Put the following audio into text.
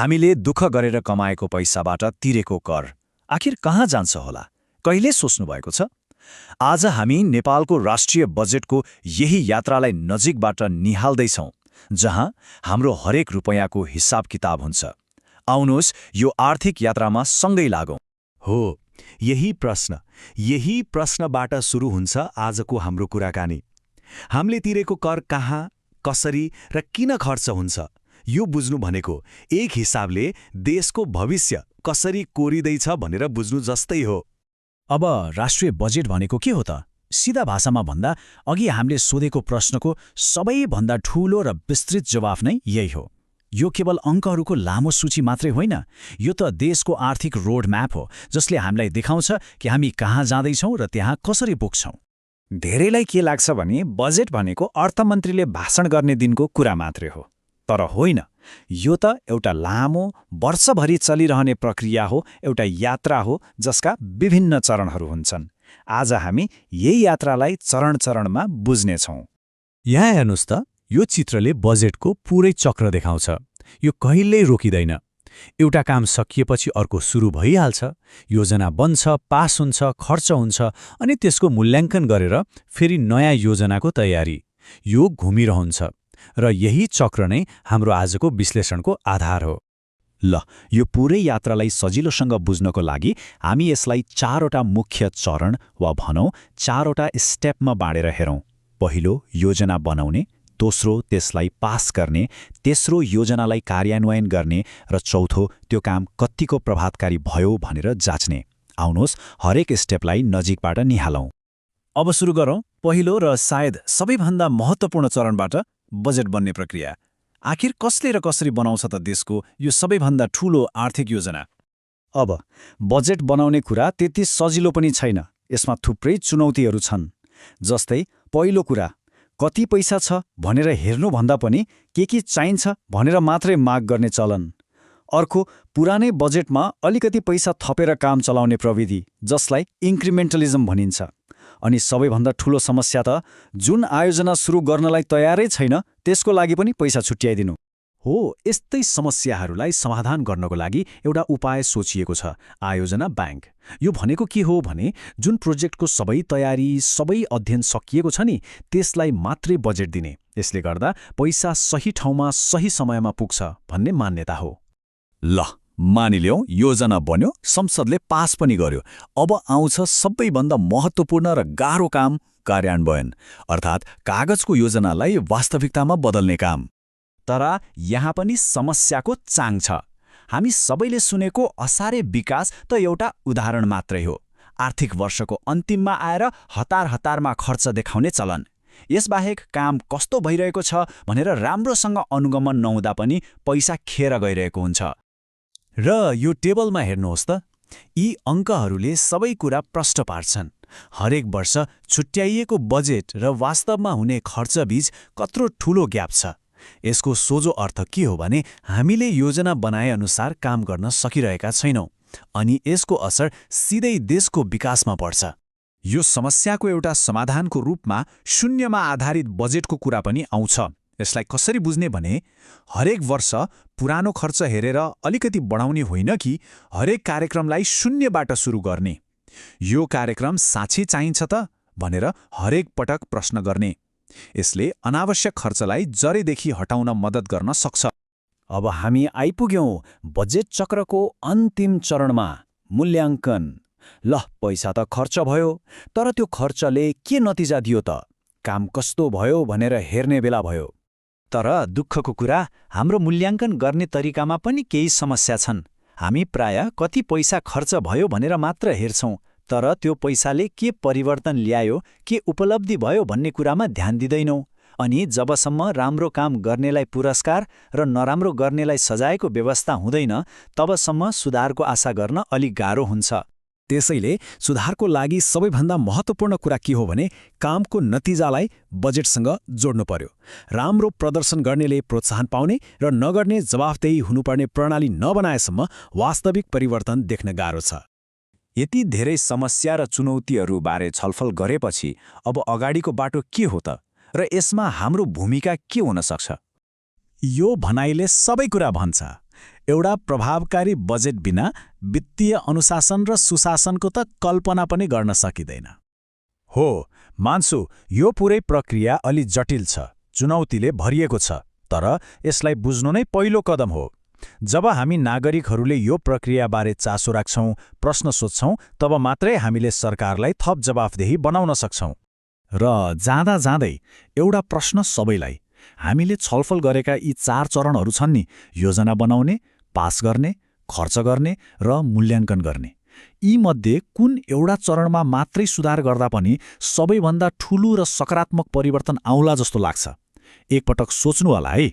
हामीले दुःख गरेर कमाएको पैसाबाट तिरेको कर आखिर कहाँ जान्छ होला, कहिले सोच्नु भएको छ? आज हामी नेपालको राष्ट्रिय बजेटको यही यात्रालाई नजिकबाट निहाल्दैछौँ, जहाँ हाम्रो हरेक रुपैयाँको हिसाब किताब हुन्छ। आउनुहोस् यो आर्थिक यात्रामा सँगै लागौँ। हो, यही प्रश्नबाट सुरु हुन्छ आजको हाम्रो कुराकानी। हामीले तिरेको कर कहाँ, कसरी र किन खर्च हुन्छ, यो बुझ्नु भनेको एक हिसाबले देशको भविष्य कसरी कोरिँदैछ भनेर बुझ्नु जस्तै हो। अब राष्ट्रिय बजेट भनेको के हो त? सिधा भाषामा भन्दा अघि हामीले सोधेको प्रश्नको सबैभन्दा ठूलो र विस्तृत जवाफ नै यही हो। यो केवल अङ्कहरूको लामो सूची मात्रै होइन, यो त देशको आर्थिक रोड म्याप हो, जसले हामीलाई देखाउँछ कि हामी कहाँ जाँदैछौँ र त्यहाँ कसरी पुग्छौँ। धेरैलाई के लाग्छ भने बजेट भनेको अर्थमन्त्रीले भाषण गर्ने दिनको कुरा मात्रै हो, तर होइन। यो त एउटा लामो वर्षभरि चलिरहने प्रक्रिया हो, एउटा यात्रा हो जसका विभिन्न चरणहरू हुन्छन्। आज हामी यही यात्रालाई चरण-चरणमा बुझ्नेछौँ। यहाँ हेर्नुहोस् त, यो चित्रले बजेटको पुरै चक्र देखाउँछ। यो कहिल्यै रोकिँदैन। एउटा काम सकिएपछि अर्को सुरु भइहाल्छ। योजना बन्छ, पास हुन्छ, खर्च हुन्छ, अनि त्यसको मूल्याङ्कन गरेर फेरि नयाँ योजनाको तयारी। यो घुमिरहन्छ र यही चक्र नै हाम्रो आजको विश्लेषणको आधार हो। ल, यो पुरै यात्रालाई सजिलोसँग बुझ्नको लागि हामी यसलाई चारवटा मुख्य चरण वा भनौँ चारवटा स्टेपमा बाँडेर हेरौँ। पहिलो, योजना बनाउने। दोस्रो, त्यसलाई पास गर्ने। तेस्रो, योजनालाई कार्यान्वयन गर्ने। र चौथो, त्यो काम कत्तिको प्रभावकारी भयो भनेर जाँच्ने। आउनुहोस् हरेक स्टेपलाई नजिकबाट निहालौँ। अब सुरु गरौँ पहिलो र सायद सबैभन्दा महत्त्वपूर्ण चरणबाट, बजेट बन्ने प्रक्रिया। आखिर कसले र कसरी बनाउँछ त देशको यो सबैभन्दा ठूलो आर्थिक योजना? अब बजेट बनाउने कुरा त्यति सजिलो पनि छैन। यसमा थुप्रै चुनौतीहरू छन्। जस्तै पहिलो कुरा, कति पैसा छ भनेर हेर्नुभन्दा पनि के चाहिन्छ भनेर मात्रै माग गर्ने चलन। अर्को, पुरानै बजेटमा अलिकति पैसा थपेर काम चलाउने प्रविधि, जसलाई इन्क्रिमेन्टलिजम भनिन्छ। अनि सबैभन्दा ठूलो समस्या त जुन आयोजना सुरु गर्नलाई तयारै छैन त्यसको लागि पनि पैसा छुट्याइदिनु हो। यस्तै समस्याहरूलाई समाधान गर्नको लागि एउटा उपाय सोचिएको छ, आयोजना ब्याङ्क। यो भनेको के हो भने जुन प्रोजेक्टको सबै तयारी, सबै अध्ययन सकिएको छ नि, त्यसलाई मात्रै बजेट दिने। यसले गर्दा पैसा सही ठाउँमा सही समयमा पुग्छ भन्ने मान्यता हो। ल, मानिलियौँ योजना बन्यो, संसदले पास पनि गर्यो। अब आउँछ सबैभन्दा महत्त्वपूर्ण र गाह्रो काम, कार्यान्वयन, अर्थात् कागजको योजनालाई वास्तविकतामा बदल्ने काम। तर यहाँ पनि समस्याको चाङ छ। हामी सबैले सुनेको असारे विकास त एउटा उदाहरण मात्रै हो। आर्थिक वर्षको अन्तिममा आएर हतारमा खर्च देखाउने चलन। यसबाहेक काम कस्तो भइरहेको छ भनेर राम्रोसँग अनुगमन नहुँदा पनि पैसा खेर गइरहेको हुन्छ। र यो टेबलमा हेर्नुहोस् त, यी अङ्कहरूले सबै कुरा प्रष्ट पार्छन्। हरेक वर्ष छुट्याइएको बजेट र वास्तवमा हुने खर्चबीच कत्रो ठूलो ग्याप छ। यसको सोझो अर्थ के हो भने हामीले योजना बनाए अनुसार काम गर्न सकिरहेका छैनौँ, अनि यसको असर सिधै देशको विकासमा पर्छ। यो समस्याको एउटा समाधानको रूपमा शून्यमा आधारित बजेटको कुरा पनि आउँछ। यसलाई कसरी बुझ्ने भने हरेक वर्ष पुरानो खर्च हेरेर अलिकति बढाउने होइन कि हरेक कार्यक्रमलाई शून्यबाट सुरु गर्ने। यो कार्यक्रम साँच्चै चाहिन्छ त भनेर हरेक पटक प्रश्न गर्ने। यसले अनावश्यक खर्चलाई जरेदेखि हटाउन मद्दत गर्न सक्छ। अब हामी आइपुग्यौँ बजेट चक्रको अन्तिम चरणमा, मूल्याङ्कन। ल, पैसा त खर्च भयो, तर त्यो खर्चले के नतिजा दियो त? काम कस्तो भयो भनेर हेर्ने बेला भयो। तर दुःखको कुरा, हाम्रो मूल्याङ्कन गर्ने तरिकामा पनि केही समस्या छन्। हामी प्राय कति पैसा खर्च भयो भनेर मात्र हेर्छौँ, तर त्यो पैसाले के परिवर्तन ल्यायो, के उपलब्धि भयो भन्ने कुरामा ध्यान दिँदैनौँ। अनि जबसम्म राम्रो काम गर्नेलाई पुरस्कार र नराम्रो गर्नेलाई सजायको व्यवस्था हुँदैन, तबसम्म सुधारको आशा गर्न अलिक गाह्रो हुन्छ। त्यसैले सुधारको लागि सबैभन्दा महत्त्वपूर्ण कुरा के हो भने कामको नतिजालाई बजेटसँग जोड्नु पर्यो। राम्रो प्रदर्शन गर्नेले प्रोत्साहन पाउने र नगर्ने जवाफदेही हुनुपर्ने प्रणाली नबनाएसम्म वास्तविक परिवर्तन देख्न गाह्रो छ। यति धेरै समस्या र चुनौतीहरूबारे छलफल गरेपछि अब अगाडिको बाटो के हो त र यसमा हाम्रो भूमिका के हुन सक्छ? यो भनाइले सबै कुरा भन्छ। एउटा प्रभावकारी बजेट बिना वित्तीय अनुशासन र सुशासनको त कल्पना पनि गर्न सकिँदैन। हो, मान्छु यो पुरै प्रक्रिया अलि जटिल छ, चुनौतीले भरिएको छ, तर यसलाई बुझ्नु नै पहिलो कदम हो। जब हामी नागरिकहरूले यो प्रक्रियाबारे चासो राख्छौँ, प्रश्न सोध्छौँ, तब मात्रै हामीले सरकारलाई थप जवाफदेही बनाउन सक्छौँ। र जाँदा जाँदै एउटा प्रश्न सबैलाई, हामीले छलफल गरेका यी 4 चरणहरू छन् नि, योजना बनाउने, पास गर्ने, खर्च गर्ने र मूल्याङ्कन गर्ने, यीमध्ये कुन एउटा चरणमा मात्रै सुधार गर्दा पनि सबैभन्दा ठूलो र सकारात्मक परिवर्तन आउला जस्तो लाग्छ? एकपटक सोच्नु होला है।